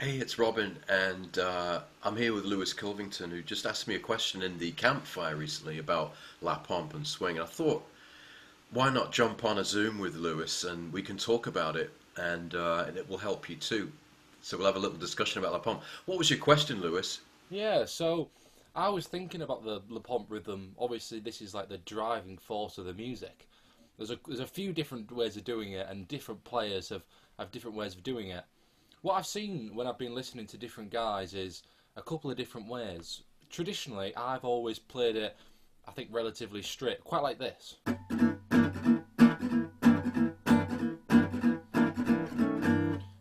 Hey, it's Robin, and I'm here with Lewis Kilvington, who just asked me a question in the campfire recently about La Pompe and swing. And I thought, why not jump on a Zoom with Lewis and we can talk about it, and it will help you too. So we'll have a little discussion about La Pompe. What was your question, Lewis? Yeah, so I was thinking about the Le Pomp rhythm. Obviously, this is like the driving force of the music. There's a few different ways of doing it, and different players have different ways of doing it. What I've seen when I've been listening to different guys is a couple of different ways. Traditionally, I've always played it, I think, relatively straight, quite like this.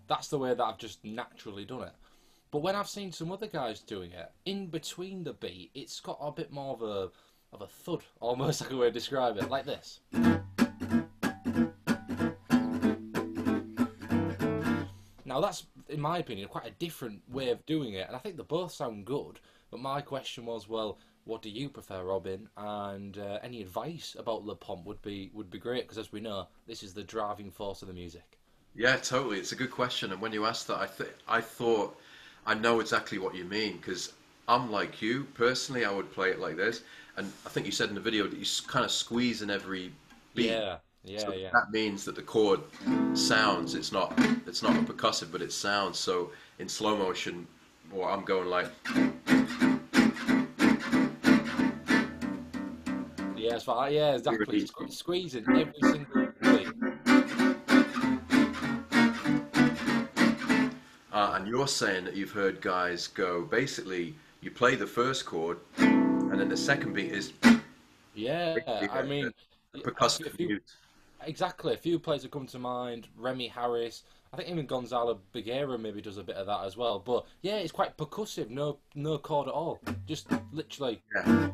That's the way that I've just naturally done it. But when I've seen some other guys doing it, in between the beat, it's got a bit more of a thud, almost like a way to describe it, like this. Now that's, in my opinion, quite a different way of doing it, and I think they both sound good. But my question was, well, what do you prefer, Robin? And any advice about Le Pomp would be great, because as we know, this is the driving force of the music. Yeah, totally. It's a good question. And when you asked that, I thought I know exactly what you mean because I'm like you. Personally, I would play it like this. And I think you said in the video that you kind of squeeze in every beat. Yeah, yeah, So yeah. that means that the chord sounds. It's not a percussive, but it sounds. So in slow motion, or I'm going like Yeah, yeah, exactly. really. Squeezing every single beat. And you're saying that you've heard guys go basically you play the first chord, and then the second beat is Yeah, basically I mean, a a percussive few mute. exactly a few players that come to mind. Remy Harris, I think even Gonzalo Biguera maybe does a bit of that as well. But yeah, it's quite percussive. No chord at all. Just literally Yeah.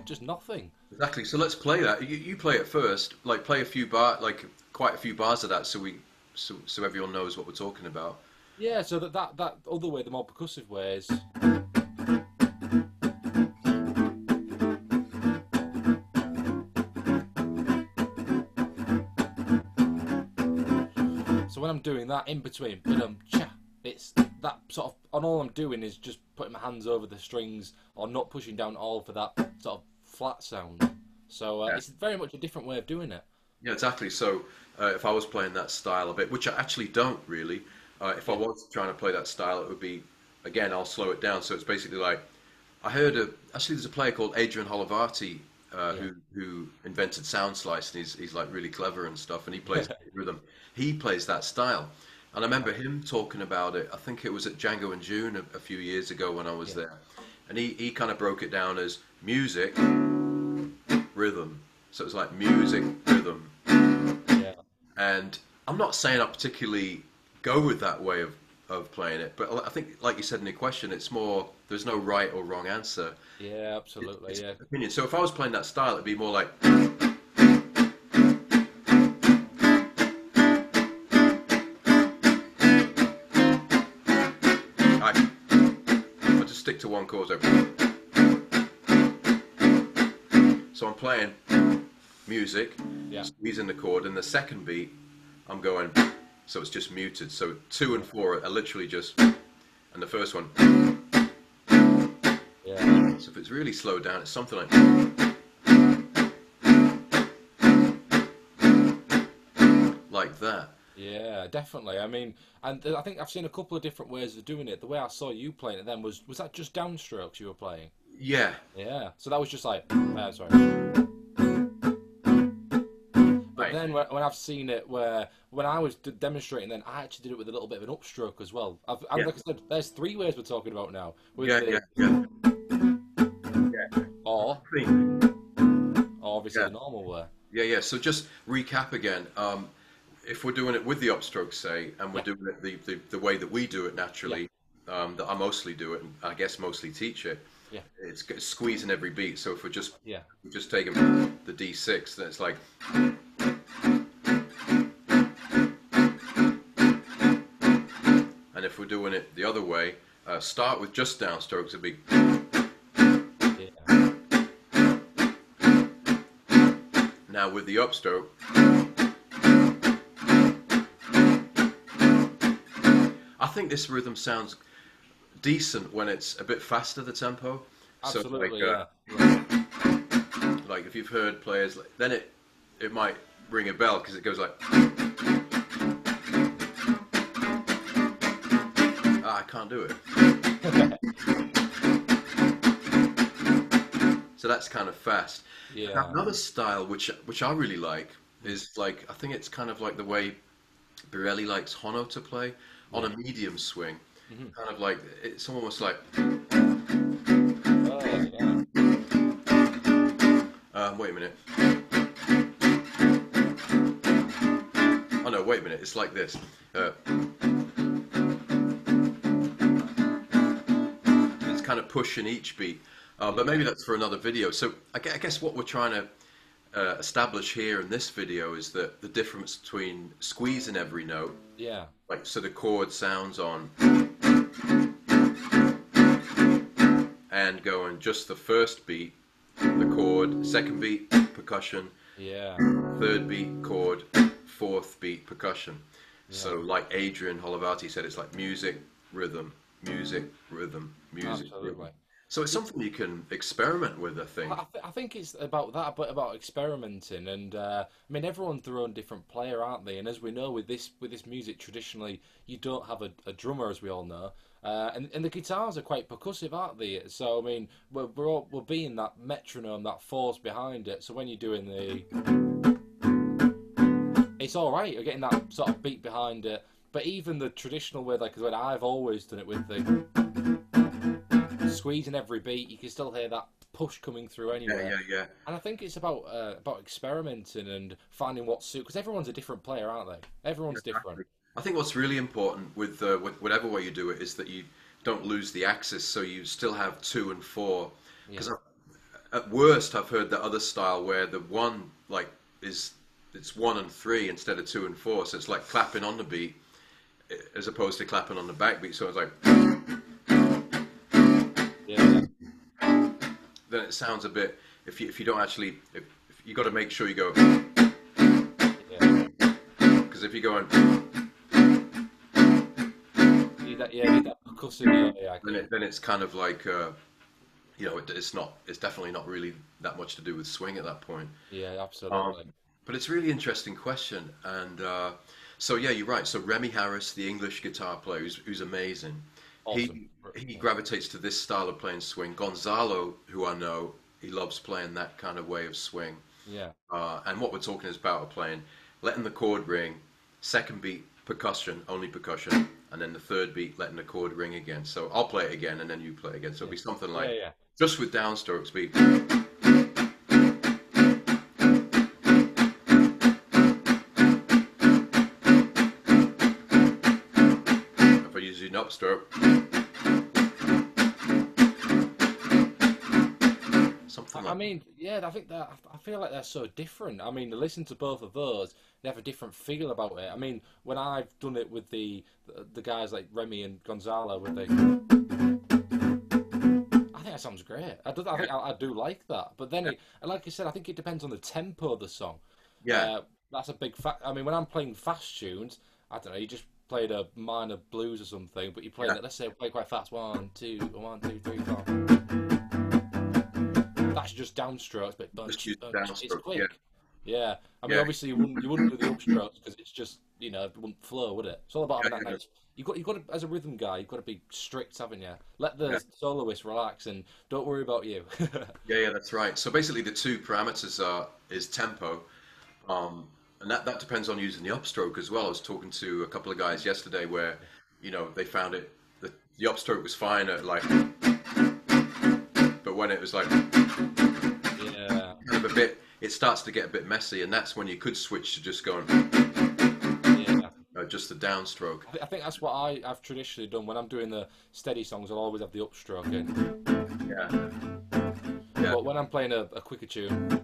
just nothing. Exactly. So let's play that. You play it first. Like play a few like quite a few bars of that, so everyone knows what we're talking about. Yeah, so that other way, the more percussive ways. So when I'm doing that in between, cha, it's that sort of, and all I'm doing is just putting my hands over the strings or not pushing down at all for that sort of flat sound. So Yeah. it's very much a different way of doing it. Yeah, exactly. So if I was playing that style a bit, which I actually don't really, if I Yeah, was trying to play that style, it would be again. I'll slow it down. So it's basically like I heard actually there's a player called Adrian Holovati yeah, who invented sound slice, and he's like really clever and stuff, and he plays rhythm. He plays that style, and I remember him talking about it. I think it was at Django and June a few years ago when I was yeah, there, and he kind of broke it down as music, rhythm. So it's like music, rhythm, yeah, and I'm not saying I particularly go with that way of playing it, but I think, like you said in the question, it's more there's no right or wrong answer. yeah, absolutely, It's yeah. opinion. So if I was playing that style, it'd be more like I, I'll just stick to one chord. So I'm playing music, Yeah. squeezing the chord, and the second beat, I'm going. So it's just muted. So two and four are literally just, and the first one. Yeah. So if it's really slowed down, it's something like that. Yeah, definitely. I mean, and I think I've seen a couple of different ways of doing it. The way I saw you playing it then was that just downstrokes you were playing? Yeah, Yeah. So that was just like, sorry. But right. then when I've seen it, where when I was demonstrating, then I actually did it with a little bit of an upstroke as well. And Yeah, like I said, there's three ways we're talking about now, with yeah, yeah, the yeah, yeah. or Clean. or obviously Yeah, the normal way. yeah, yeah. So just recap again. If we're doing it with the upstroke, say, and we're Yeah, doing it the way that we do it yeah, naturally, that I mostly do it, and I guess mostly teach it, yeah, it's squeezing every beat. So if yeah, we're just taking the D6, then it's like, and if we're doing it the other way, start with just downstrokes, it'd be, yeah, now with the upstroke, I think this rhythm sounds decent when it's a bit faster, the tempo. So Absolutely, yeah. Yeah. like if you've heard players, then it might ring a bell because it goes like, I can't do it. So that's kind of fast. Yeah. Another style which I really like is like I think it's kind of like the way Birelli likes Hono to play on a Yeah. medium swing. Hmm. Kind of like it's almost like Oh, yeah. wait a minute. Oh no, wait a minute. It's like this. It's kind of pushing each beat. But maybe Yeah. that's for another video. So I guess what we're trying to establish here in this video is that the difference between squeezing every note, Yeah. like so the chord sounds on, and going just the first beat, the chord, second beat, percussion, Yeah. third beat, chord, fourth beat, percussion. Yeah. So like Adrian Holovati said, it's like music, rhythm, music, rhythm, music, rhythm. Absolutely. So it's something you can experiment with, I think. I think it's about that, but about experimenting, and I mean everyone's their own different player, aren't they? And as we know, with this music, traditionally you don't have a drummer, as we all know, and the guitars are quite percussive, aren't they? So I mean, we're being that metronome, that force behind it. So when you're doing it's all right. You're getting that sort of beat behind it. But even the traditional way, like when I've always done it with the squeezing every beat, you can still hear that push coming through Yeah, anyway. yeah, yeah. And I think it's about experimenting and finding what suits, because everyone's a different player, aren't they? Everyone's different. Exactly. I think what's really important with whatever way you do it is that you don't lose the axis, so you still have two and four. Yeah, Because at worst, I've heard the other style where the one like is it's one and three instead of two and four, so it's like clapping on the beat as opposed to clapping on the backbeat. So it's like yeah, then it sounds a bit if you don't actually if you got to make sure you go yeah. because if you go and You need that percussive. Yeah, I agree. then it's kind of like it's definitely not really that much to do with swing at that point. Yeah, Um, absolutely. but it's a really interesting question, and so yeah, you're right. So Remy Harris, the English guitar player, who's amazing, Awesome. he Yeah, gravitates to this style of playing swing. Gonzalo, who I know, he loves playing that kind of way of swing. yeah, And what we're talking is about playing, letting the chord ring, second beat percussion, only percussion, and then the third beat letting the chord ring again. So I'll play it again, and then you play it again. So it'll yeah, be something yeah, like yeah. just with downstrokes, be. If I use an upstroke, something I like. mean, yeah, I think that I feel like they're so different. I mean, to listen to both of those, they have a different feel about it. I mean, when I've done it with the guys like Remy and Gonzalo with I think that sounds great. I Yeah, think I do like that. But then, yeah, like I said, I think it depends on the tempo of the song. yeah, That's a big fact. I mean, when I'm playing fast tunes, I don't know. You just played a minor blues or something, but you're playing yeah. it. Let's say play quite fast. One, two, three, four. That's just downstrokes, but Just bunch, use bunch. It's downstroke. Yeah, quick. Yeah. I mean, yeah, obviously you wouldn't do the upstrokes because it's just it wouldn't flow, would it? It's all about yeah, having that yeah, nice. You got to, as a rhythm guy, you've got to be strict, haven't you? Let yeah. the soloist relax and don't worry about you. Yeah, yeah, that's right. So basically, the two parameters is tempo, and that depends on using the upstroke as well. I was talking to a couple of guys yesterday where, they found the upstroke was fine at like, but when it was like Yeah, kind of a bit, it starts to get a bit messy, and that's when you could switch to just going yeah. just the downstroke. I think that's what I've traditionally done when I'm doing the steady songs. I'll always have the upstroke in. Yeah, yeah, But when I'm playing a quicker tune,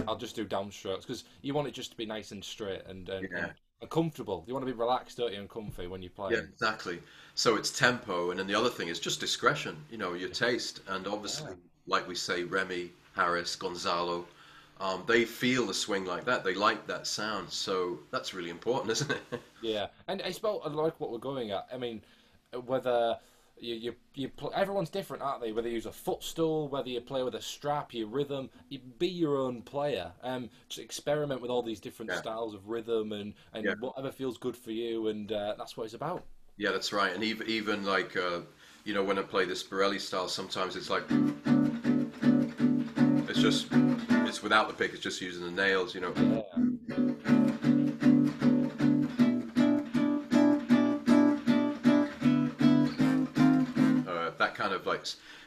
I'll just do downstrokes because you want it just to be nice and straight yeah. and comfortable. You want to be relaxed, don't you, and comfy when you're Yeah, playing. exactly. So it's tempo, and then the other thing is just discretion, your taste, and obviously, Yeah, like we say, Remy, Harris, Gonzalo, they feel the swing like that. They like that sound. So that's really important, isn't it? Yeah, and I suppose I like what we're going at. I mean, whether everyone's different, aren't they? Whether you use a footstool, whether you play with a strap, your rhythm, you be your own player. Just experiment with all these different Yeah, styles of rhythm and yeah, whatever feels good for you, and that's what it's about. yeah. That's right. And even like when I play the Spirelli style, sometimes it's like it's just it's without the pick. It's just using the nails. Yeah, That kind of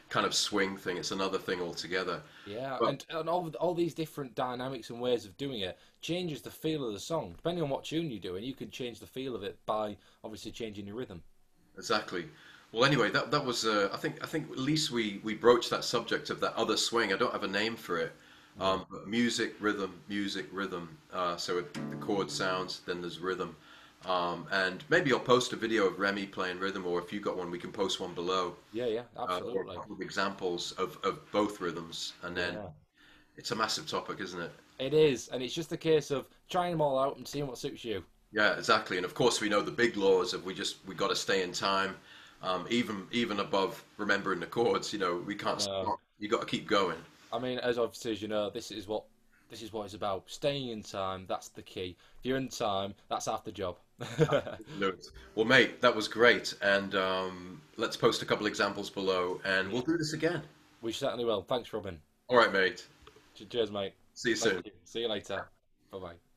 kind of swing thing. It's another thing altogether. yeah, But and all these different dynamics and ways of doing it changes the feel of the song. Depending on what tune you're doing, you can change the feel of it by obviously changing your rhythm. exactly. Well, anyway, that was I think at least we broached that subject of that other swing. I don't have a name for it. Mm. But music, rhythm. The chord sounds, then there's rhythm. And maybe I'll post a video of Remy playing rhythm, or if you got one, we can post one below. Yeah, yeah, Or a absolutely. couple of examples of both rhythms, and then Yeah. it's a massive topic, isn't it? It is, and it's just a case of trying them all out and seeing what suits you. Yeah, exactly. And of course, we know the big laws of we got to stay in time, even above remembering the chords. We can't No, stop. You got to keep going. I mean, as obviously as you know, this is what it's about. Staying in time, that's the key. If you're in time, that's half the job. No. Well, mate, that was great, and let's post a couple examples below, and we'll Yeah, do this again. we certainly will. Thanks, Robin. All right, mate. Cheers, mate. See you Thank soon. you. See you later. Bye bye.